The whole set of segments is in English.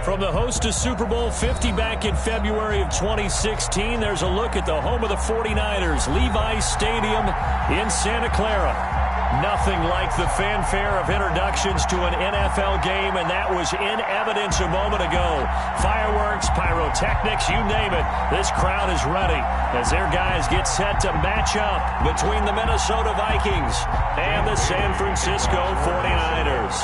From the host to Super Bowl 50 back in February of 2016, there's a look at the home of the 49ers, Levi's Stadium in Santa Clara. Nothing like the fanfare of introductions to an NFL game, and that was in evidence a moment ago. Fireworks, pyrotechnics, you name it. This crowd is ready as their guys get set to match up between the Minnesota Vikings and the San Francisco 49ers.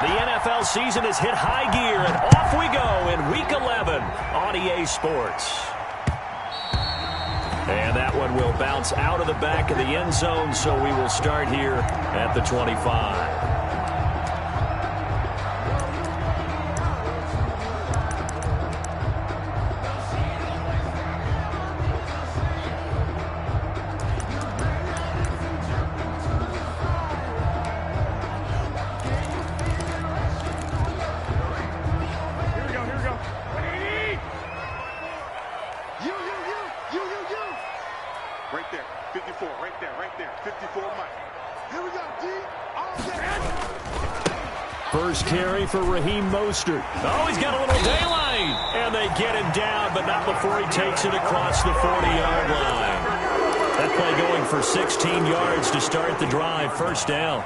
The NFL season has hit high gear, and off we go in Week 11 on EA Sports. And that one will bounce out of the back of the end zone, so we will start here at the 25. First carry for Raheem Mostert. Oh, he's got a little daylight. And they get him down, but not before he takes it across the 40-yard line. That play going for 16 yards to start the drive. First down.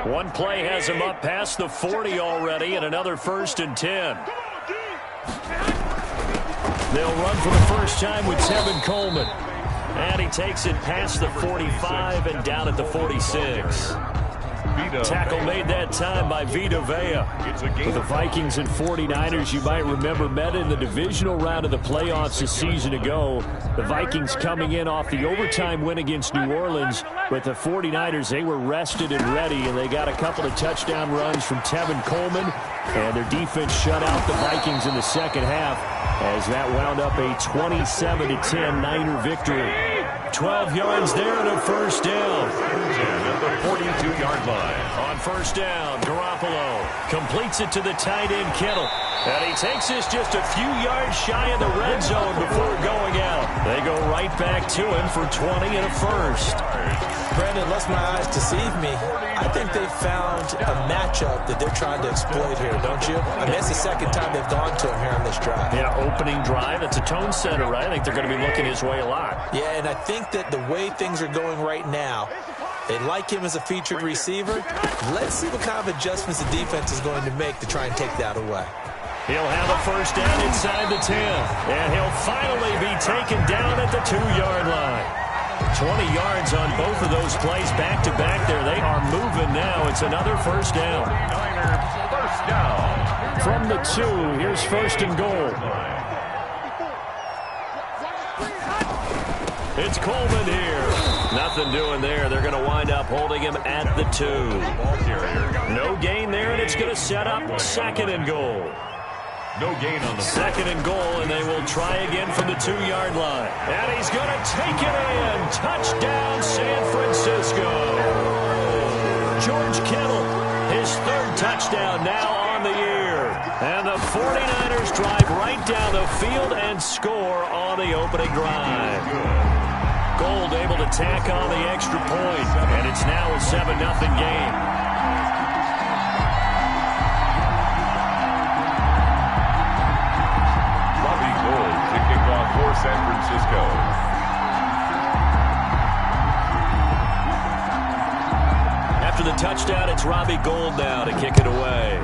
One play has him up past the 40 already, and another 1st and 10. They'll run for the first time with Tevin Coleman. And he takes it past the 45 and down at the 46. Tackle made that time by Vita Vea. For the Vikings and 49ers, you might remember, met in the divisional round of the playoffs a season ago. The Vikings coming in off the overtime win against New Orleans. But the 49ers, they were rested and ready, and they got a couple of touchdown runs from Tevin Coleman. And their defense shut out the Vikings in the second half as that wound up a 27-10 Niner victory. 12 yards there and a first down. At the 42-yard line. On first down, Garoppolo completes it to the tight end, Kittle. And he takes this just a few yards shy of the red zone before going out. They go right back to him for 20 and a first. Brandon, lest my eyes deceive me, I think they found a matchup that they're trying to exploit here, don't you? I mean, it's the second time they've gone to him here on this drive. Yeah, opening drive. It's a tone setter, right? I think they're going to be looking his way a lot. Yeah, and I think that the way things are going right now, they like him as a featured receiver. Let's see what kind of adjustments the defense is going to make to try and take that away. He'll have a first down inside the 10. And he'll finally be taken down at the 2-yard line. 20 yards on both of those plays back-to-back there. They are moving now. It's another first down. First down. From the 2, here's first and goal. It's Coleman here. Nothing doing there. They're going to wind up holding him at the 2. No gain there, and it's going to set up 2nd and goal. No gain on the 2nd and goal, and they will try again from the 2-yard line. And he's going to take it in. Touchdown, San Francisco. George Kittle, his 3rd touchdown now on the year. And the 49ers drive right down the field and score on the opening drive. Gold able to tack on the extra point, and it's now a 7-0 game. For San Francisco. After the touchdown, it's Robbie Gould now to kick it away.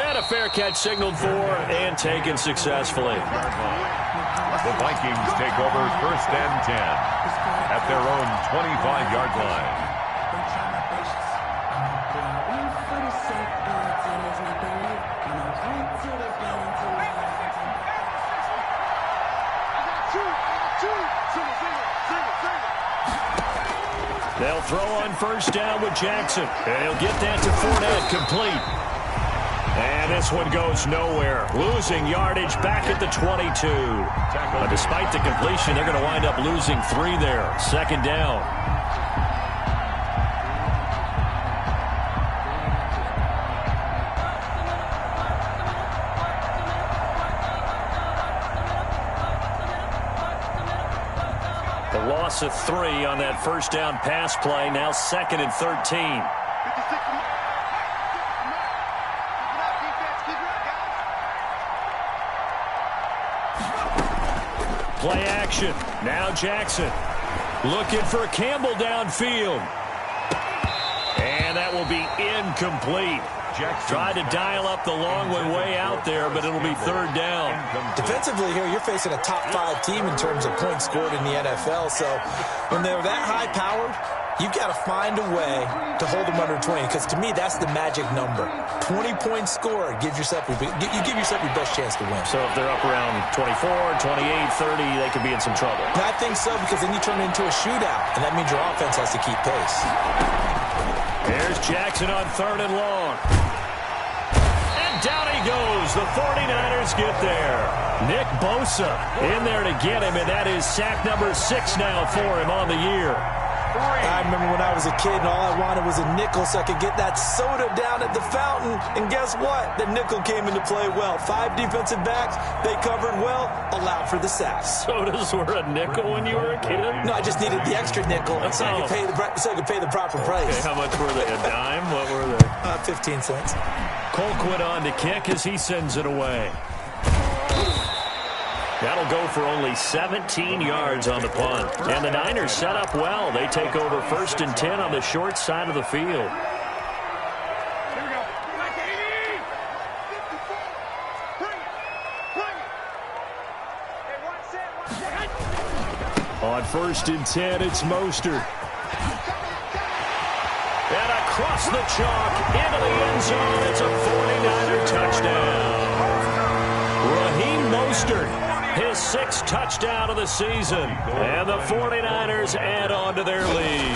And a fair catch signaled for and taken successfully. The Vikings take over 1st and 10 at their own 25-yard line. They'll throw on first down with Jackson. And he'll get that to Fournette, complete. And this one goes nowhere. Losing yardage back at the 22. But despite the completion, they're going to wind up losing 3 there. Second down. The loss of 3 on that first down pass play. Now 2nd and 13. Play action. Now Jackson looking for Campbell downfield. And that will be incomplete. Tried to dial up the long one way out there, but it'll be 3rd down. Defensively here, you're facing a top 5 team in terms of points scored in the NFL. So when they're that high-powered, you've got to find a way to hold them under 20, because to me, that's the magic number. 20 points scored, you give yourself your best chance to win. So if they're up around 24, 28, 30, they could be in some trouble. I think so, because then you turn it into a shootout, and that means your offense has to keep pace. Here's Jackson on 3rd and long. And down he goes. The 49ers get there. Nick Bosa in there to get him, and that is sack number 6 now for him on the year. I remember when I was a kid and all I wanted was a nickel so I could get that soda down at the fountain. And guess what? The nickel came into play well. 5 defensive backs, they covered well, allowed for the sacks. Sodas were a nickel when you were a kid? No, I just needed the extra nickel so I could pay the proper price. Okay, how much were they? A dime? What were they? 15 cents. Colquitt on to kick as he sends it away. That'll go for only 17 yards on the punt. And the Niners set up well. They take over 1st and 10 on the short side of the field. On 1st and 10, it's Mostert. And across the chalk into the end zone. It's a 49er touchdown. Raheem Mostert. His 6th touchdown of the season. And the 49ers add on to their lead.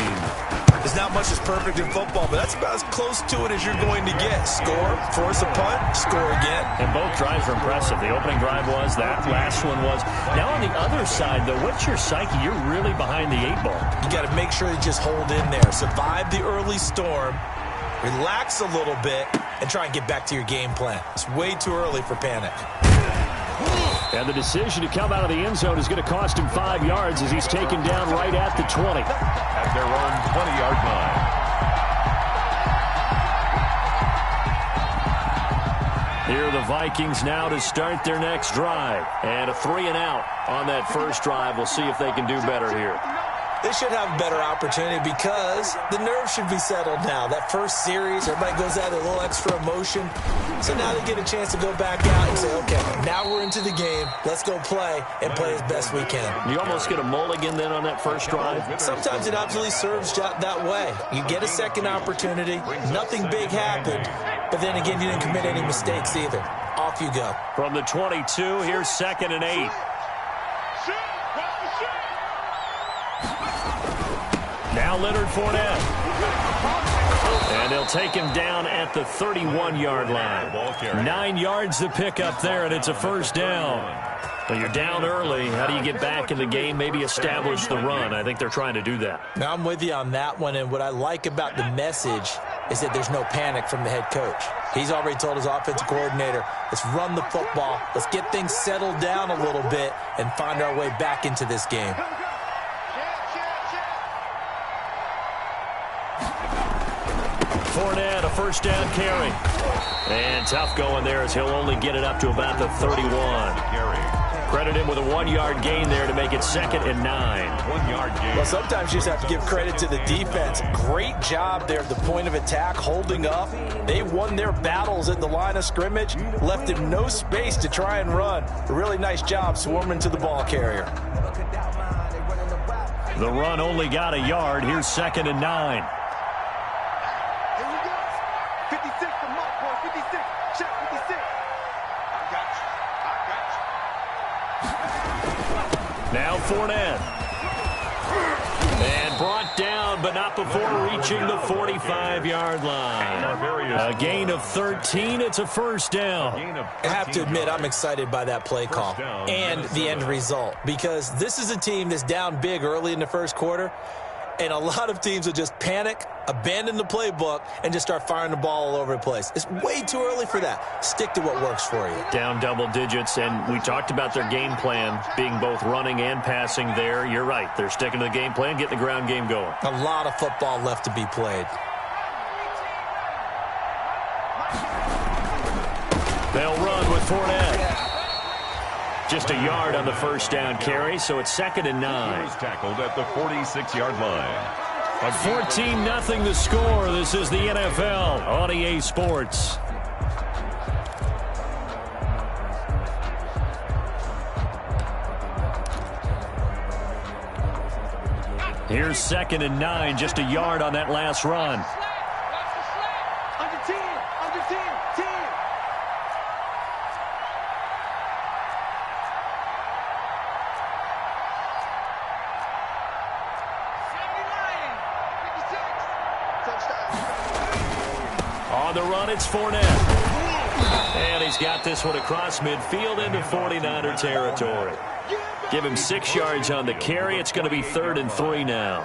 There's not much that's perfect in football, but that's about as close to it as you're going to get. Score, force a punt, score again. And both drives were impressive. The opening drive was, that last one was. Now on the other side, though, what's your psyche? You're really behind the 8 ball. You got to make sure you just hold in there. Survive the early storm, relax a little bit, and try and get back to your game plan. It's way too early for panic. And the decision to come out of the end zone is going to cost him 5 yards as he's taken down right at the 20. At their own 20-yard line. Here are the Vikings now to start their next drive. And a 3-and-out on that first drive. We'll see if they can do better here. They should have a better opportunity because the nerves should be settled now. That first series, everybody goes out with a little extra emotion. So now they get a chance to go back out and say, okay, now we're into the game. Let's go play and play as best we can. You almost get a mulligan then on that first drive? Sometimes it absolutely serves that way. You get a second opportunity. Nothing big happened. But then again, you didn't commit any mistakes either. Off you go. From the 22, here's 2nd and 8. Now Leonard Fournette. And they'll take him down at the 31-yard line. 9 yards to pick up there, and it's a first down. Well, you're down early. How do you get back in the game? Maybe establish the run. I think they're trying to do that. Now, I'm with you on that one, and what I like about the message is that there's no panic from the head coach. He's already told his offensive coordinator, let's run the football, let's get things settled down a little bit, and find our way back into this game. Fournette, a first down carry. And tough going there as he'll only get it up to about the 31. Credit him with a 1-yard gain there to make it 2nd and 9. 1-yard gain. Well, sometimes you just have to give credit to the defense. Great job there at the point of attack, holding up. They won their battles at the line of scrimmage, left him no space to try and run. A really nice job swarming to the ball carrier. The run only got a yard. Here's 2nd and 9. Now Fournette. And brought down down, but not before reaching the 45-yard line. A gain of 13. It's a first down. I have to admit, I'm excited by that play call and the end result, because this is a team that's down big early in the first quarter, and a lot of teams will just panic, abandon the playbook, and just start firing the ball all over the place. It's way too early for that. Stick to what works for you. Down double digits, and we talked about their game plan being both running and passing there. You're right. They're sticking to the game plan, getting the ground game going. A lot of football left to be played. They'll run with Fournette. Just a yard on the first down carry, so it's 2nd and 9. He was tackled at the 46-yard line. 14-0 the score. This is the NFL on EA Sports. Here's 2nd and 9, just a yard on that last run. On the run, it's Fournette. And he's got this one across midfield into 49er territory. Give him 6 yards on the carry. It's going to be 3rd and 3 now.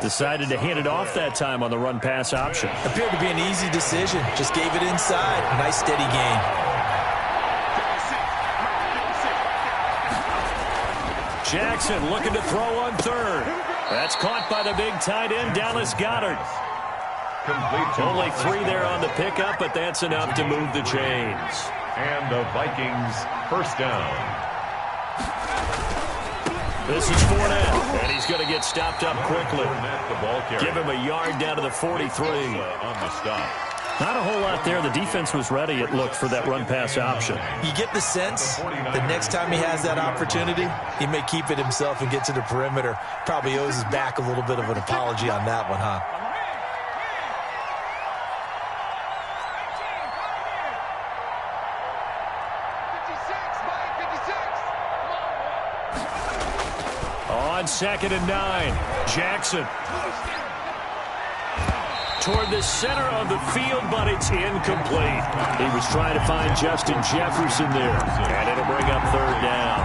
Decided to hand it off that time on the run-pass option. Appeared to be an easy decision. Just gave it inside. Nice steady gain. Jackson looking to throw on 3rd. That's caught by the big tight end, Dallas Goedert. Only 3 there on the pickup, but that's enough to move the chains. And the Vikings first down. This is Fournette, and he's going to get stopped up quickly. Give him a yard down to the 43. On the stop. Not a whole lot there. The defense was ready, it looked, for that run-pass option. You get the sense that next time he has that opportunity, he may keep it himself and get to the perimeter. Probably owes his back a little bit of an apology on that one, huh? On 2nd and 9, Jackson. Toward the center of the field, but it's incomplete. He was trying to find Justin Jefferson there, and it'll bring up 3rd down.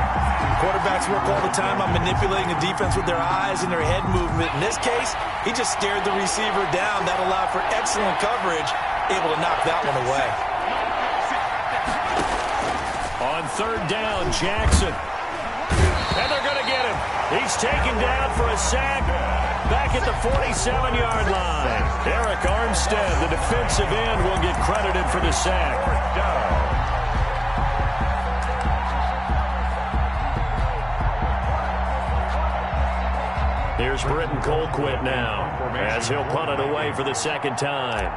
Quarterbacks work all the time on manipulating the defense with their eyes and their head movement. In this case, he just stared the receiver down. That allowed for excellent coverage, able to knock that one away. On 3rd down, Jackson. And they're going to get him. He's taken down for a sack back at the 47-yard line. Eric Armstead, the defensive end, will get credited for the sack. Here's Britton Colquitt now, as he'll punt it away for the 2nd time.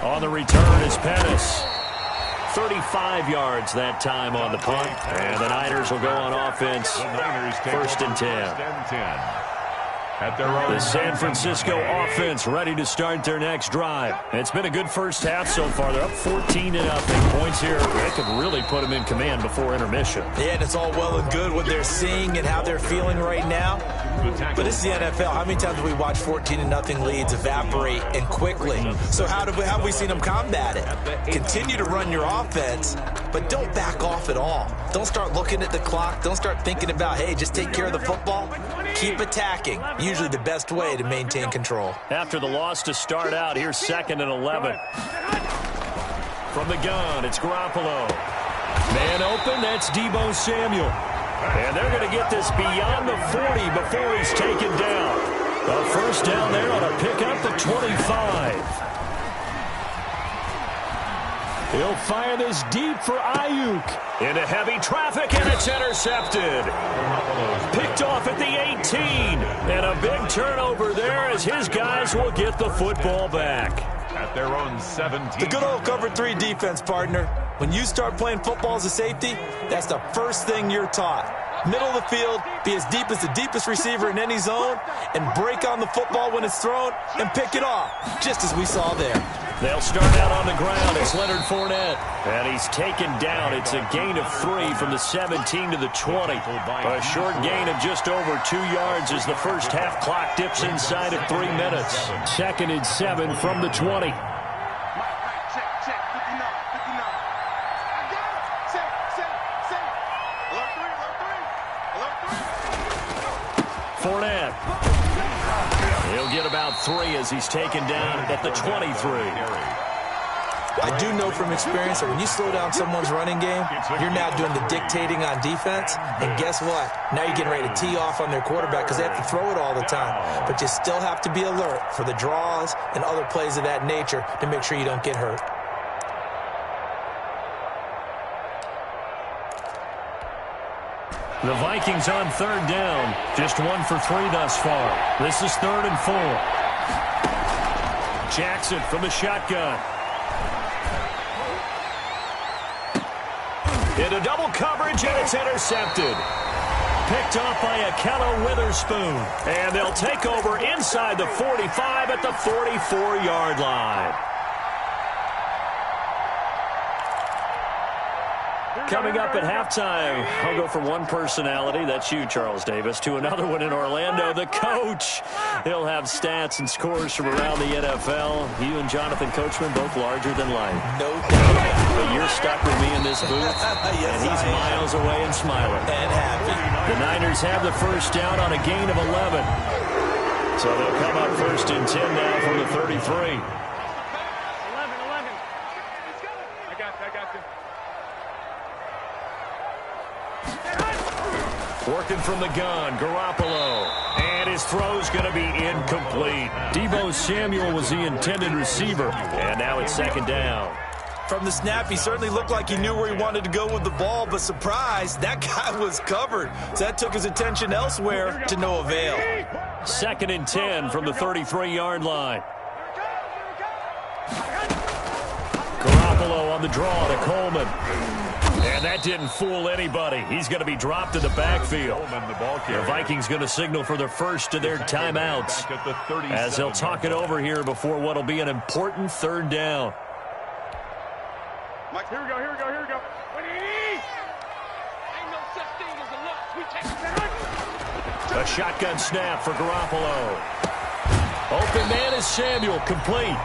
On the return is Pettis. 35 yards that time on the punt. And the Niners will go on offense. 1st and 10. At their own. The San Francisco offense ready to start their next drive. It's been a good first half so far. They're up 14-0. Points here. They could really put them in command before intermission. Yeah, and it's all well and good what they're seeing and how they're feeling right now. But this is the NFL. How many times have we watched 14-0 leads evaporate and quickly? So how have we seen them combat it? Continue to run your offense, but don't back off at all. Don't start looking at the clock. Don't start thinking about, hey, just take care of the football. Keep attacking. Usually the best way to maintain control. After the loss to start out, here's 2nd and 11. From the gun, it's Garoppolo. Man open, that's Deebo Samuel. And they're going to get this beyond the 40 before he's taken down. A first down there on a pickup at 25. He'll fire this deep for Ayuk. Into heavy traffic, and it's intercepted. Picked off at the 18. And a big turnover there as his guys will get the football back. At their own 17. The good old cover 3 defense, partner. When you start playing football as a safety, that's the first thing you're taught. Middle of the field, be as deep as the deepest receiver in any zone, and break on the football when it's thrown and pick it off, just as we saw there. They'll start out on the ground. It's Leonard Fournette. And he's taken down. It's a gain of 3 from the 17 to the 20. A short gain of just over 2 yards as the first half clock dips inside of 3 minutes. 2nd and 7 from the 20. Fournette. He'll get about 3 as he's taken down at the 23. I do know from experience that when you slow down someone's running game, you're now doing the dictating on defense. And guess what? Now you're getting ready to tee off on their quarterback because they have to throw it all the time. But you still have to be alert for the draws and other plays of that nature to make sure you don't get hurt. The Vikings on 3rd down. Just 1 for 3 thus far. This is 3rd and 4. Jackson from the shotgun. Into double coverage, and it's intercepted. Picked off by Akello Witherspoon. And they'll take over inside the 45 at the 44-yard line. Coming up at halftime, I'll go from one personality, that's you, Charles Davis, to another one in Orlando, the coach. He'll have stats and scores from around the NFL. You and Jonathan Coachman, both larger than life. No doubt. But you're stuck with me in this booth, Yes, and he's miles away and smiling. And happy. The Niners have the first down on a gain of 11. So they'll come up 1st and 10 now from the 33. 11. I got you. Working from the gun, Garoppolo. And his throw's going to be incomplete. Deebo Samuel was the intended receiver. And now it's 2nd down. From the snap, he certainly looked like he knew where he wanted to go with the ball, but surprise, that guy was covered. So that took his attention elsewhere to no avail. 2nd and 10 from the 33-yard line. Garoppolo on the draw to Coleman. And that didn't fool anybody. He's going to be dropped in the backfield. The Vikings going to signal for the first of their timeouts as they'll talk it over here before what will be an important 3rd down. Mike, here we go. What do you need? Ain't no such thing as a loss. We take it. A shotgun snap for Garoppolo. Open man is Samuel, complete.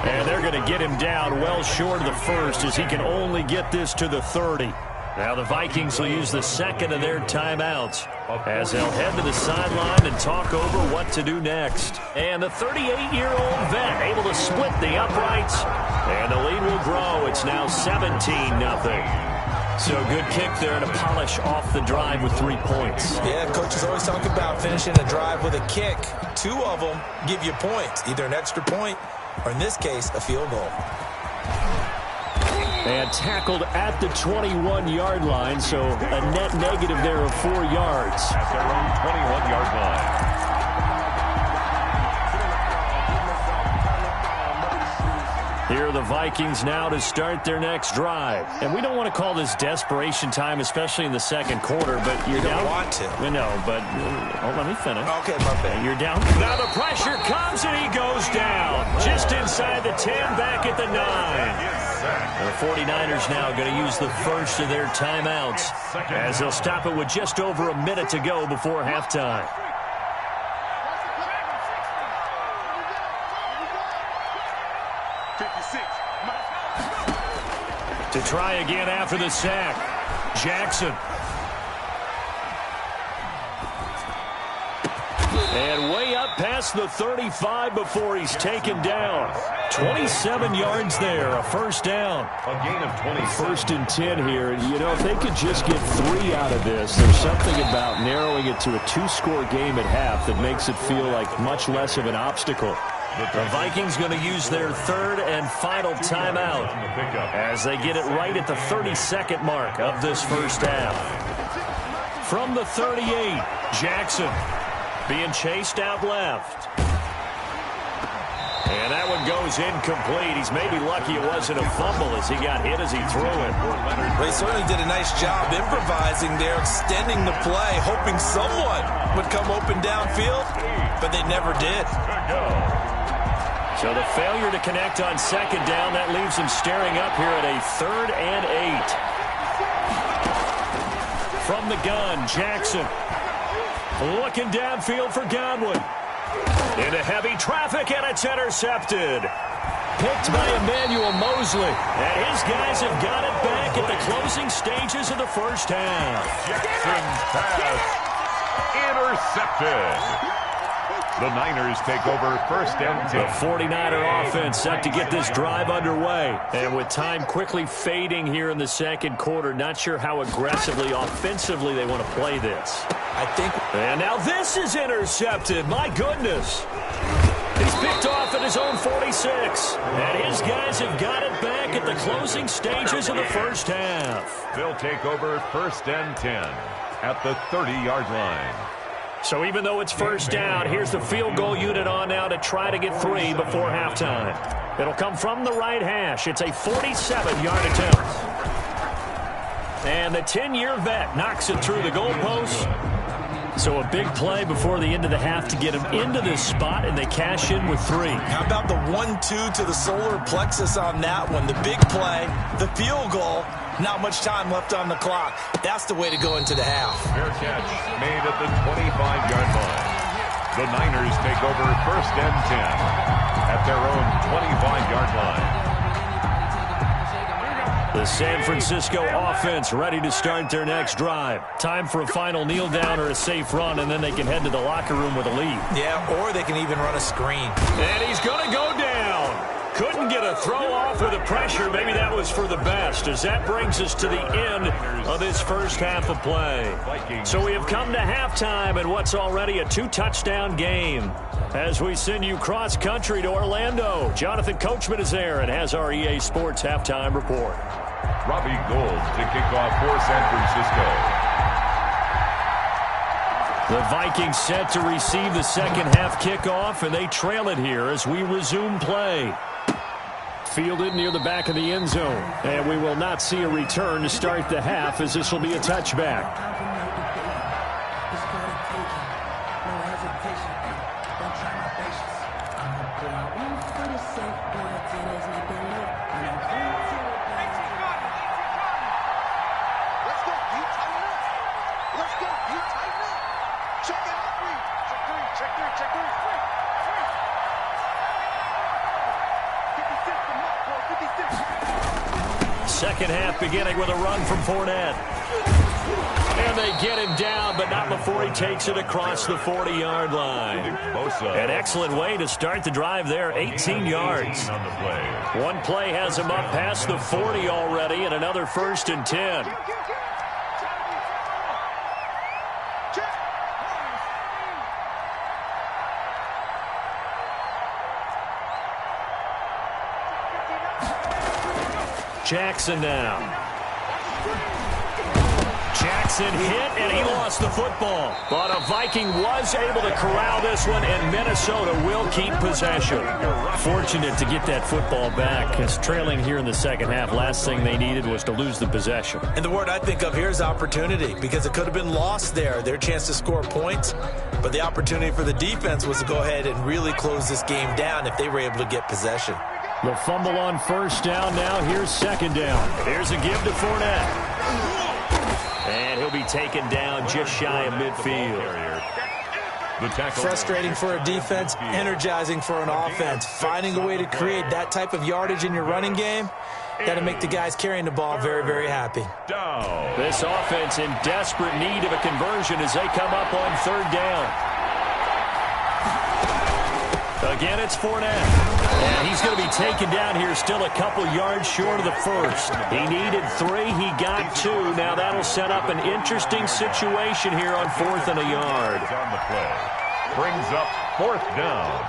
And they're going to get him down well short of the first as he can only get this to the 30. Now the Vikings will use the 2nd of their timeouts as they'll head to the sideline and talk over what to do next. And the 38-year-old vet able to split the uprights. And the lead will grow. It's now 17-0. So good kick there to polish off the drive with 3 points. Yeah, coaches always talk about finishing a drive with a kick. 2 of them give you points, either an extra point or, in this case, a field goal. And tackled at the 21-yard line, so a net negative there of 4 yards. At their own 21-yard line. Here are the Vikings now to start their next drive. And we don't want to call this desperation time, especially in the 2nd quarter, but you're down. You don't want to. No, but let me finish. Okay, my bad. You're down. Now the pressure comes, and he goes down. Just inside the 10, back at the 9. The 49ers now going to use the first of their timeouts as they'll stop it with just over a minute to go before halftime. To try again after the sack, Jackson. And way up past the 35 before he's taken down. 27 yards there, a 1st down. A gain of 20. 1st and 10 here. And, you know, if they could just get 3 out of this, there's something about narrowing it to a 2-score game at half that makes it feel like much less of an obstacle. The Vikings going to use their 3rd and final timeout as they get it right at the 32nd mark of this first half. From the 38, Jackson being chased out left. And that one goes incomplete. He's maybe lucky it wasn't a fumble as he got hit as he threw it. They certainly did a nice job improvising there, extending the play, hoping someone would come open downfield, but they never did. So the failure to connect on second down, that leaves them staring up here at a 3rd and 8. From the gun, Jackson. Looking downfield for Godwin. Into heavy traffic, and it's intercepted. Picked by Emmanuel Mosley. And his guys have got it back at the closing stages of the first half. Jackson's pass intercepted. The Niners take over 1st and 10. The 49er offense set to get this drive underway. And with time quickly fading here in the second quarter, not sure how aggressively, offensively they want to play this. And now this is intercepted. My goodness. He's picked off at his own 46. And his guys have got it back at the closing stages of the first half. They'll take over 1st and 10 at the 30-yard line. So even though it's first down, here's the field goal unit on now to try to get 3 before halftime. It'll come from the right hash. It's a 47-yard attempt. And the 10-year vet knocks it through the goalpost. So a big play before the end of the half to get him into this spot, and they cash in with 3. How about the 1-2 to the solar plexus on that one? The big play, the field goal, not much time left on the clock. That's the way to go into the half. Fair catch made at the 25-yard line. The Niners take over 1st and 10 at their own 25-yard line. The San Francisco offense ready to start their next drive. Time for a final kneel down or a safe run, and then they can head to the locker room with a lead. Yeah, or they can even run a screen. And he's going to go down. Couldn't get a throw off with the pressure. Maybe that was for the best, as that brings us to the end of this first half of play. So we have come to halftime in what's already a 2-touchdown game. As we send you cross-country to Orlando, Jonathan Coachman is there and has our EA Sports halftime report. Robbie Gould to kick off for San Francisco. The Vikings set to receive the second half kickoff, and they trail it here as we resume play. Fielded near the back of the end zone, and we will not see a return to start the half, as this will be a touchback. Second half beginning with a run from Fournette. And they get him down, but not before he takes it across the 40-yard line. An excellent way to start the drive there, 18 yards. One play has him up past the 40 already, and another 1st and 10. Jackson now. Jackson hit, and he lost the football. But a Viking was able to corral this one, and Minnesota will keep possession. Fortunate to get that football back, as trailing here in the second half. Last thing they needed was to lose the possession. And the word I think of here is opportunity, because it could have been lost there, their chance to score points. But the opportunity for the defense was to go ahead and really close this game down if they were able to get possession. The fumble on first down now. Here's second down. Here's a give to Fournette. And he'll be taken down just shy of midfield. Frustrating for a defense, energizing for an offense. Finding a way to create that type of yardage in your running game, that'll make the guys carrying the ball very, very happy. This offense in desperate need of a conversion as they come up on third down. Again, it's Fournette. And he's going to be taken down here, still a couple yards short of the first. He needed 3. He got 2. Now that'll set up an interesting situation here on 4th and a yard. On the play. Brings up 4th down.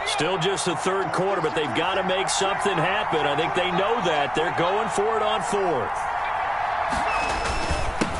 Still just the third quarter, but they've got to make something happen. I think they know that. They're going for it on 4th.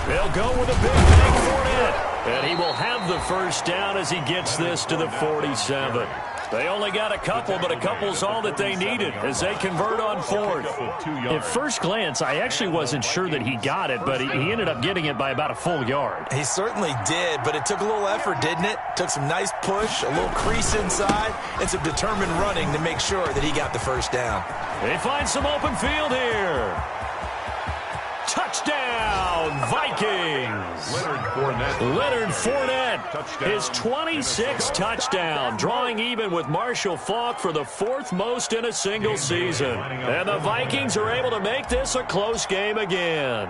They'll go with a big bang Fournette. And he will have the first down as he gets this to the 47. They only got a couple, but a couple's all that they needed as they convert on fourth. At first glance, I actually wasn't sure that he got it, but he ended up getting it by about a full yard. He certainly did, but it took a little effort, didn't it? Took some nice push, a little crease inside, and some determined running to make sure that he got the first down. They find some open field here. Touchdown, Vikings! Leonard Fournette, his 26th touchdown, drawing even with Marshall Faulk for the 4th most in a single season. And the Vikings are able to make this a close game again.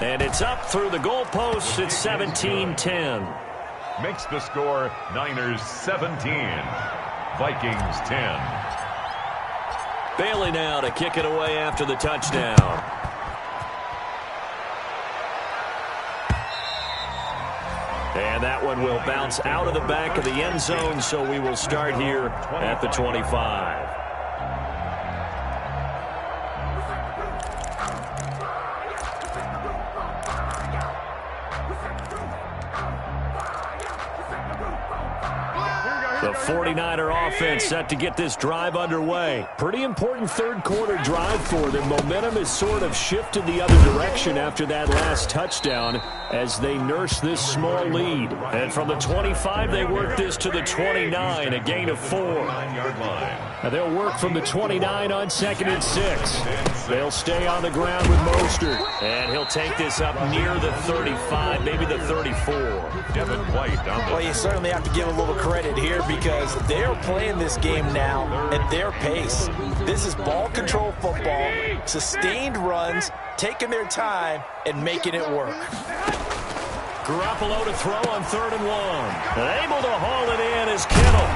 And it's up through the goalposts. It's 17-10. Makes the score Niners 17, Vikings 10. Bailey now to kick it away after the touchdown. And that one will bounce out of the back of the end zone, so we will start here at the 25. The 49er offense set to get this drive underway. Pretty important third quarter drive for them. Momentum has sort of shifted the other direction after that last touchdown as they nurse this small lead. And from the 25, they work this to the 29, a gain of 4. Now they'll work from the 29 on 2nd and 6. They'll stay on the ground with Mostert. And he'll take this up near the 35, maybe the 34. Devin White on the... Well, you certainly have to give a little credit here because they're playing this game now at their pace. This is ball control football, sustained runs, taking their time, and making it work. Garoppolo to throw on 3rd and 1. And able to haul it in is Kittle.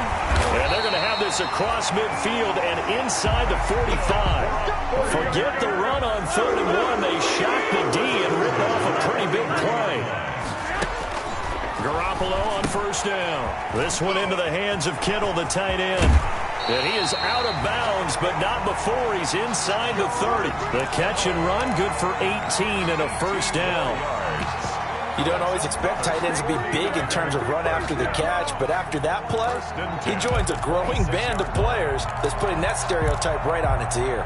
And they're going to have this across midfield and inside the 45. Forget the run on 3rd and 1. They shot the D and ripped off a pretty big play. Garoppolo on 1st down. This one into the hands of Kittle, the tight end. And he is out of bounds, but not before he's inside the 30. The catch and run, good for 18 and a 1st down. You don't always expect tight ends to be big in terms of run after the catch, but after that play, he joins a growing band of players that's putting that stereotype right on its ear.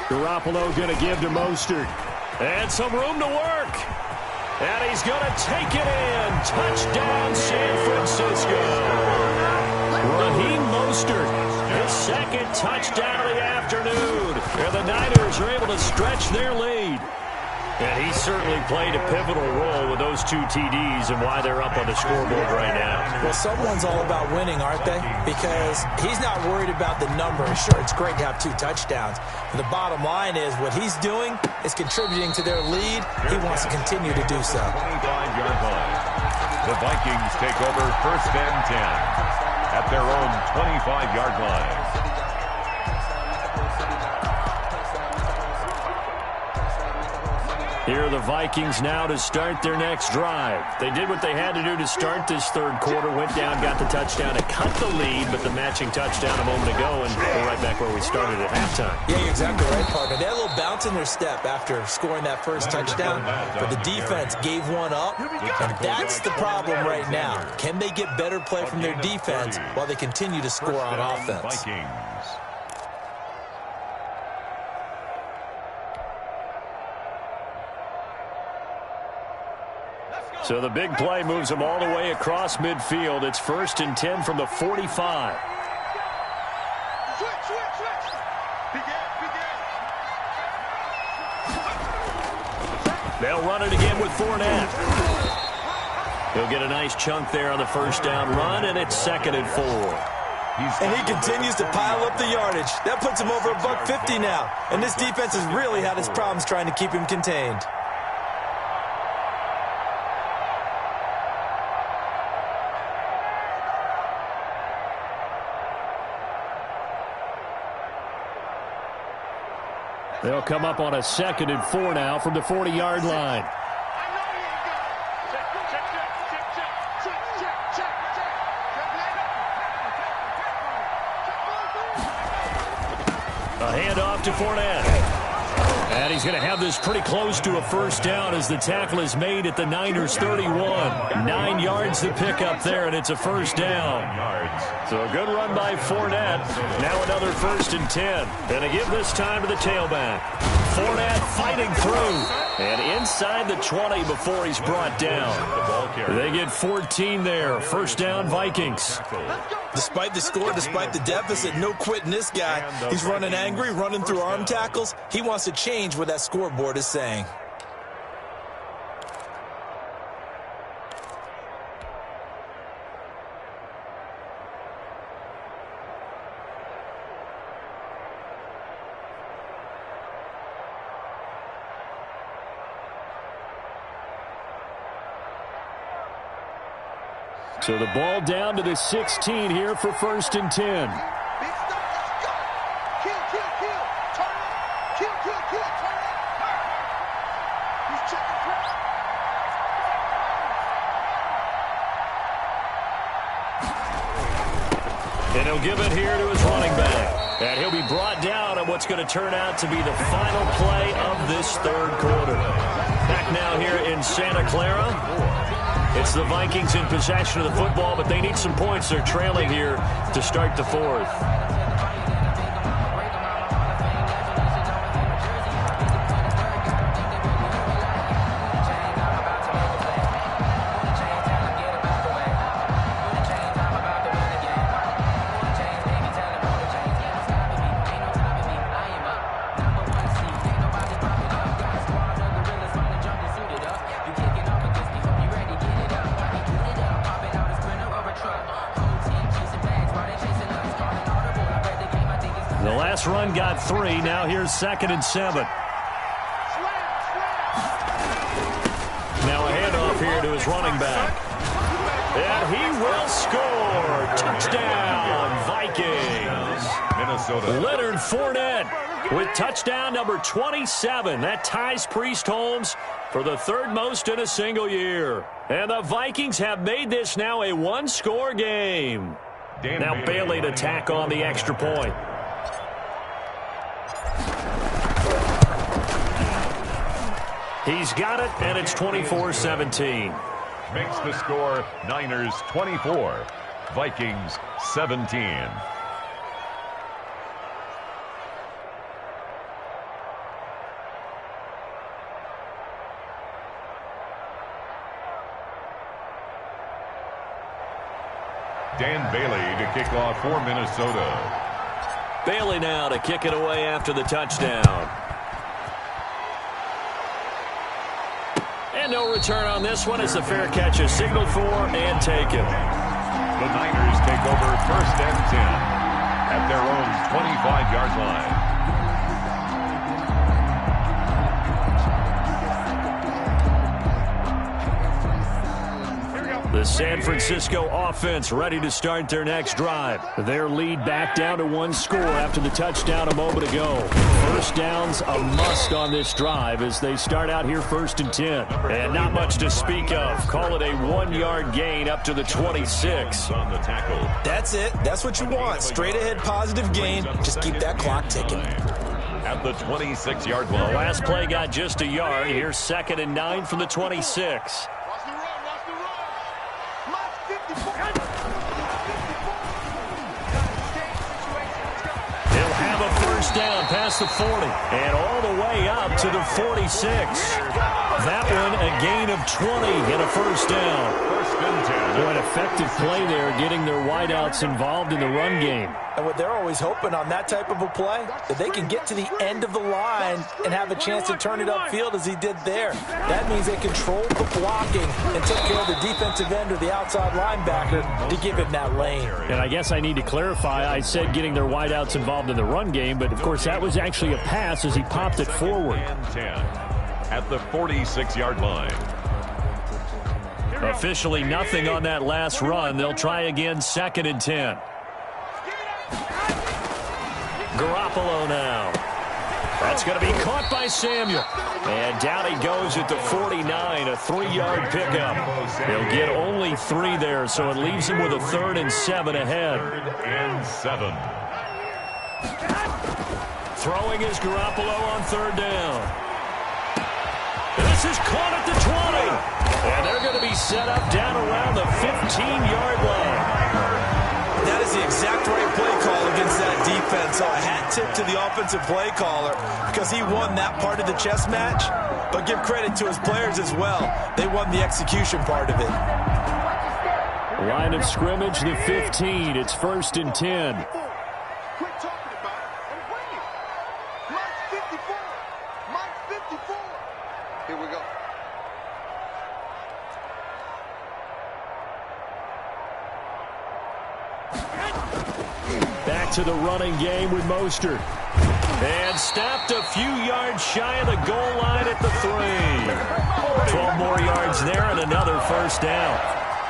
Garoppolo going to give to Mostert. And some room to work. And he's going to take it in. Touchdown, San Francisco. Raheem Mostert, his 2nd touchdown of the afternoon. And the Niners are able to stretch their lead. And he certainly played a pivotal role with those 2 TDs and why they're up on the scoreboard right now. Well, someone's all about winning, aren't they? Because he's not worried about the number. Sure, it's great to have 2 touchdowns. But the bottom line is what he's doing is contributing to their lead. He wants to continue to do so. 25-yard line. The Vikings take over 1st and 10 at their own 25-yard line. Here are the Vikings now to start their next drive. They did what they had to do to start this 3rd quarter, went down, got the touchdown to cut the lead, but the matching touchdown a moment ago, and we're right back where we started at halftime. Yeah, you're exactly right, partner. They had a little bounce in their step after scoring that 1st touchdown, but the defense gave one up, and that's the problem right now. Can they get better play from their defense while they continue to score on offense? Vikings. So the big play moves them all the way across midfield. It's 1st and 10 from the 45. They'll run it again with Fournette. He'll get a nice chunk there on the 1st down run, and it's 2nd and 4. And he continues to pile up the yardage. That puts him over $150 now. And this defense has really had its problems trying to keep him contained. They'll come up on a 2nd and 4 now from the 40-yard line. A handoff to Fournette. And he's going to have this pretty close to a first down as the tackle is made at the Niners' 31. 9 yards to pick up there, and it's a first down. So a good run by Fournette. Now another 1st and 10. And to give this time to the tailback. Fournette fighting through. And inside the 20 before he's brought down. They get 14 there. First down, Vikings. Despite the score, despite the deficit, no quitting this guy. He's running angry, running through arm tackles. He wants to change what that scoreboard is saying. So the ball down to the 16 here for 1st and 10. Big stuff, let's go. Kill, kill, kill. Turn it. Kill, kill, kill. Turn it. He's checking press. And he'll give it here to his running back. And he'll be brought down on what's going to turn out to be the final play of this 3rd quarter. Back now here in Santa Clara. It's the Vikings in possession of the football, but they need some points. They're trailing here to start the 4th. The last run got 3. Now here's 2nd and 7. Now a handoff here to his running back. And he will score. Touchdown, Vikings. Minnesota. Leonard Fournette with touchdown number 27. That ties Priest Holmes for the 3rd most in a single year. And the Vikings have made this now a 1-score game. Now Bailey to tack on the extra point. He's got it, and it's 24-17. Makes the score Niners 24, Vikings 17. Dan Bailey to kick off for Minnesota. Bailey now to kick it away after the touchdown. And no return on this one as the fair catch is signaled for and taken. The Niners take over 1st and 10 at their own 25-yard line. The San Francisco offense ready to start their next drive. Their lead back down to 1 score after the touchdown a moment ago. First down's a must on this drive as they start out here 1st and 10. And not much to speak of. Call it a 1-yard gain up to the 26. On the tackle. That's it. That's what you want. Straight ahead positive gain. Just keep that clock ticking. At the 26-yard The line. last play got just a yard. Here's 2nd and 9 from the 26. Watch the run, watch the run. March 54. He'll have a first down past the 40 and all the way up to the 46. That one a gain of 20 and a first down. 1st and 10. An effective play there, getting their wideouts involved in the run game. And what they're always hoping on that type of a play, that they can get to the end of the line and have a chance to turn it upfield as he did there. That means they controlled the blocking and took care of the defensive end or the outside linebacker to give him that lane. And I guess I need to clarify, I said getting their wideouts involved in the run game, but of course that was actually a pass as he popped it forward. And 10 at the 46-yard line. Officially nothing on that last run. They'll try again 2nd and 10. Garoppolo now. That's going to be caught by Samuel. And down he goes at the 49, a 3-yard pickup. He'll get only 3 there, so it leaves him with a 3rd and 7 ahead. 3rd and 7. Throwing is Garoppolo on third down. This is caught at the 20. And they're going to be set up down around the 15-yard line. That is the exact right play call against that defense. So a hat tip to the offensive play caller because he won that part of the chess match. But give credit to his players as well. They won the execution part of it. Line of scrimmage, the 15. It's 1st and 10. Quit talking about it and bring it. Mike's 54. Mike's 54. Here we go. Back to the running game with Mostert. And stopped a few yards shy of the goal line at the 3. 12 more yards there and another first down.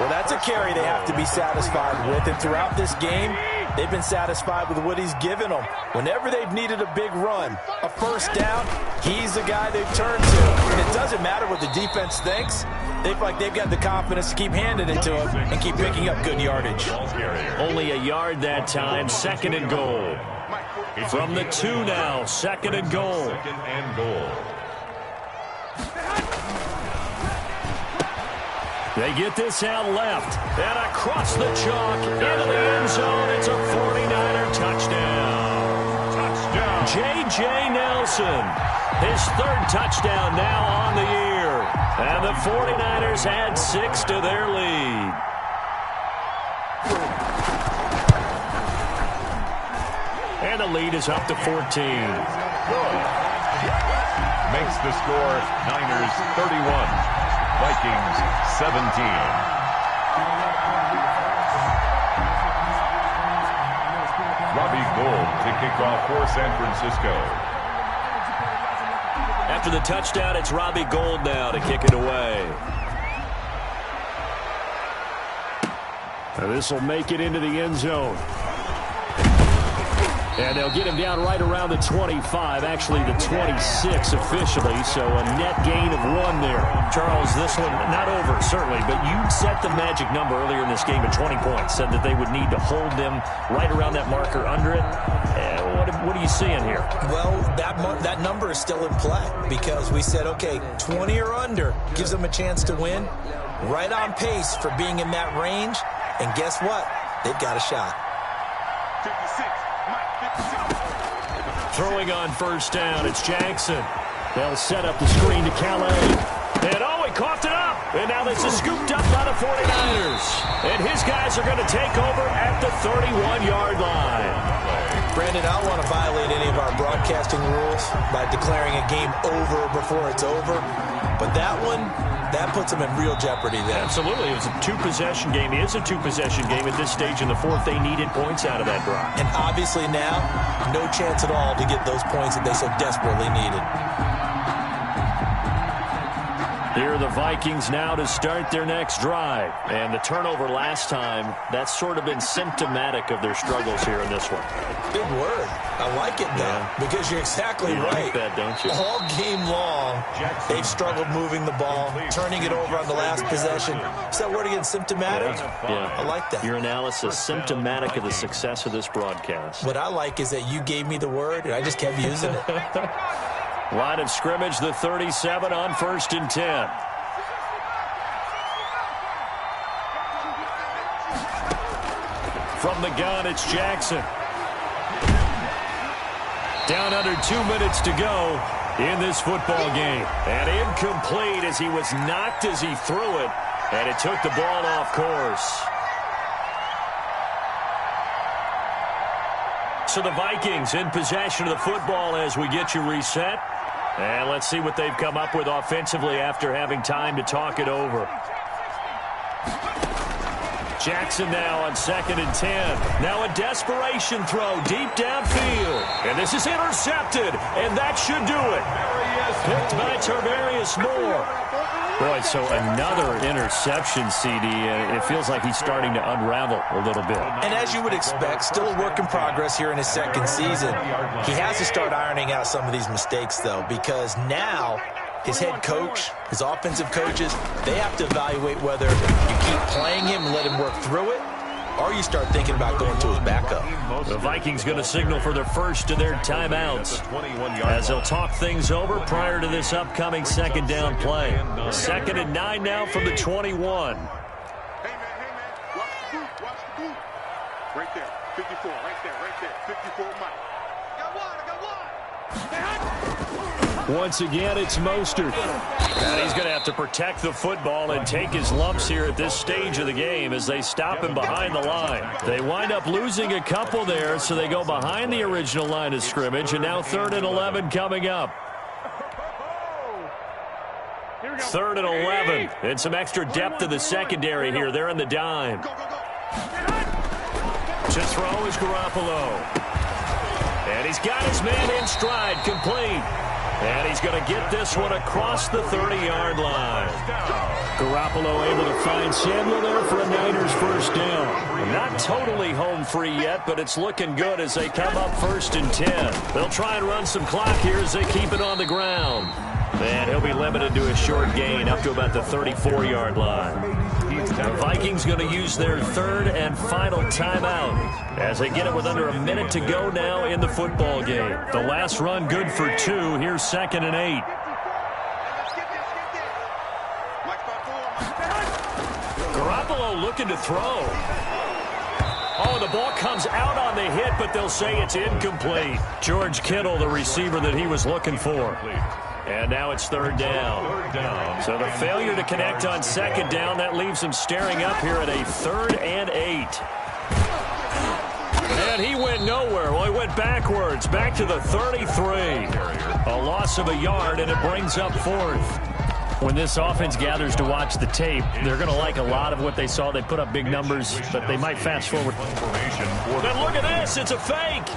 Well, that's a carry they have to be satisfied with. And throughout this game, they've been satisfied with what he's given them. Whenever they've needed a big run, a first down, he's the guy they've turned to. And it doesn't matter what the defense thinks. They feel like they've got the confidence to keep handing it to him and keep picking up good yardage. Only a yard that time, 2nd and goal. From the 2 now, 2nd and goal. 2nd and goal. They get this out left and across the chalk into the end zone. It's a 49er touchdown. J.J. Nelson, his 3rd touchdown now on the year. And the 49ers add 6 to their lead. And the lead is up to 14. Makes the score Niners 31. Vikings 17. Robbie Gould to kick off for San Francisco. After the touchdown, it's Robbie Gould now to kick it away. This will make it into the end zone. And they'll get him down right around the 25, actually the 26 officially, so a net gain of 1 there. Charles, this one not over, certainly, but you set the magic number earlier in this game at 20 points, said that they would need to hold them right around that marker under it. What are you seeing here? Well, that number is still in play because we said, okay, 20 or under gives them a chance to win. Right on pace for being in that range, and guess what? They've got a shot. 56. Throwing on first down, it's Jackson. They'll set up the screen to Calais. And he coughed it up. And now this is scooped up by the 49ers. And his guys are going to take over at the 31-yard line. Brandon, I don't want to violate any of our broadcasting rules by declaring a game over before it's over. But that one, that puts them in real jeopardy there. Absolutely. It was a 2-possession game. It is a 2-possession game at this stage in the 4th. They needed points out of that drive. And obviously now, no chance at all to get those points that they so desperately needed. Here are the Vikings now to start their next drive. And the turnover last time, that's sort of been symptomatic of their struggles here in this one. Big word. I like it, though, because you're exactly right. You like that, don't you? All game long, they've struggled moving the ball, turning it over on the last possession. Is that word again, symptomatic? Yeah. I like that. Your analysis, symptomatic of the success of this broadcast. What I like is that you gave me the word, and I just kept using it. Line of scrimmage, the 37 on 1st and 10. From the gun, it's Jackson. Down under 2 minutes to go in this football game. And incomplete as he was knocked as he threw it. And it took the ball off course. So the Vikings in possession of the football as we get you reset. And let's see what they've come up with offensively after having time to talk it over. Jackson now on 2nd and 10. Now a desperation throw deep downfield. And this is intercepted. And that should do it. Picked by Tarvarius Moore. Boy, so another interception, CD. It feels like he's starting to unravel a little bit. And as you would expect, still a work in progress here in his 2nd season. He has to start ironing out some of these mistakes, though, because now his head coach, his offensive coaches, they have to evaluate whether you keep playing him and let him work through it, or you start thinking about going to his backup. The Vikings going to signal for the first of their timeouts as they'll talk things over prior to this upcoming second down play. 2nd and 9 now from the 21. Hey, man, watch the boot. Right there, 54, right there, 54 Mike. I got one. Once again, it's Mostert. And he's going to have to protect the football and take his lumps here at this stage of the game as they stop him behind the line. They wind up losing a couple there, so they go behind the original line of scrimmage, and now 3rd and 11 coming up. 3rd and 11, and some extra depth to the secondary here. They're in the dime. To throw is Garoppolo. And he's got his man in stride, complete. And he's going to get this one across the 30-yard line. Garoppolo able to find Samuel there for a Niners first down. Not totally home free yet, but it's looking good as they come up 1st and 10. They'll try and run some clock here as they keep it on the ground. And he'll be limited to a short gain up to about the 34-yard line. The Vikings going to use their 3rd and final timeout as they get it with under a minute to go now in the football game. The last run good for 2. Here's 2nd and 8. Garoppolo looking to throw. Oh, the ball comes out on the hit, but they'll say it's incomplete. George Kittle, the receiver that he was looking for. And now it's 3rd down. So the failure to connect on 2nd down, that leaves him staring up here at a 3rd and 8. And he went nowhere. Well, he went backwards, back to the 33. A loss of a yard, and it brings up 4th. When this offense gathers to watch the tape, they're going to like a lot of what they saw. They put up big numbers, but they might fast forward. Then look at this. It's a fake.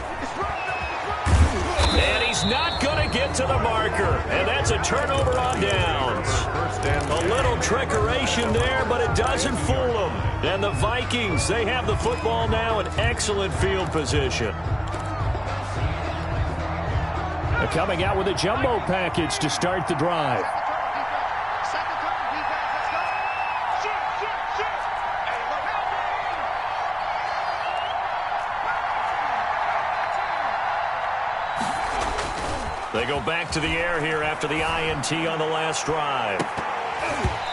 And he's not going to get to the marker. And that's a turnover on downs. A little trickeration there, but it doesn't fool them. And the Vikings, they have the football now in excellent field position. They're coming out with a jumbo package to start the drive. They go back to the air here after the INT on the last drive.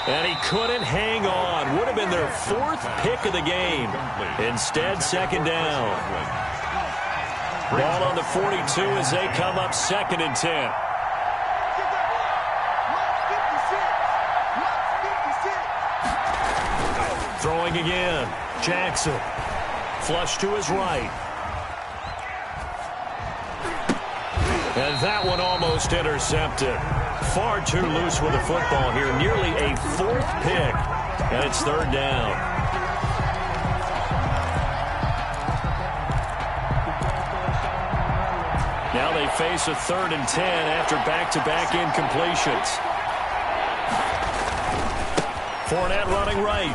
And he couldn't hang on. Would have been their 4th pick of the game. Instead, 2nd down. Ball on the 42 as they come up 2nd and 10. Throwing again. Jackson. Flush to his right. And that one almost intercepted. Far too loose with the football here. Nearly a 4th pick. And it's 3rd down. Now they face a 3rd and 10 after back-to-back incompletions. Fournette running right.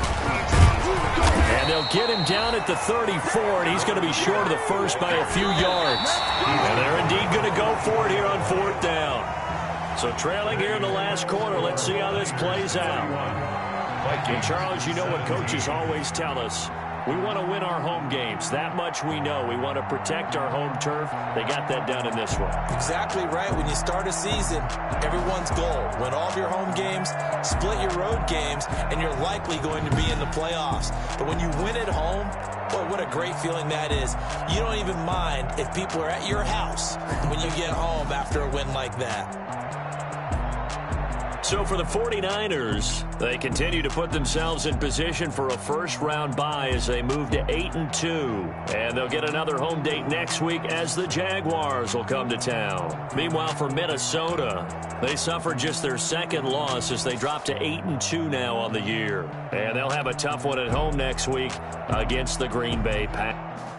And they'll get him down at the 34, and he's going to be short of the first by a few yards. And they're indeed going to go for it here on 4th down. So trailing here in the last quarter, let's see how this plays out. And Charles, you know what coaches always tell us. We want to win our home games. That much we know. We want to protect our home turf. They got that done in this one. Exactly right. When you start a season, everyone's goal. Win all of your home games, split your road games, and you're likely going to be in the playoffs. But when you win at home, boy, what a great feeling that is. You don't even mind if people are at your house when you get home after a win like that. So for the 49ers, they continue to put themselves in position for a first-round bye as they move to 8-2. And they'll get another home date next week as the Jaguars will come to town. Meanwhile, for Minnesota, they suffered just their 2nd loss as they drop to 8-2 now on the year. And they'll have a tough one at home next week against the Green Bay Packers.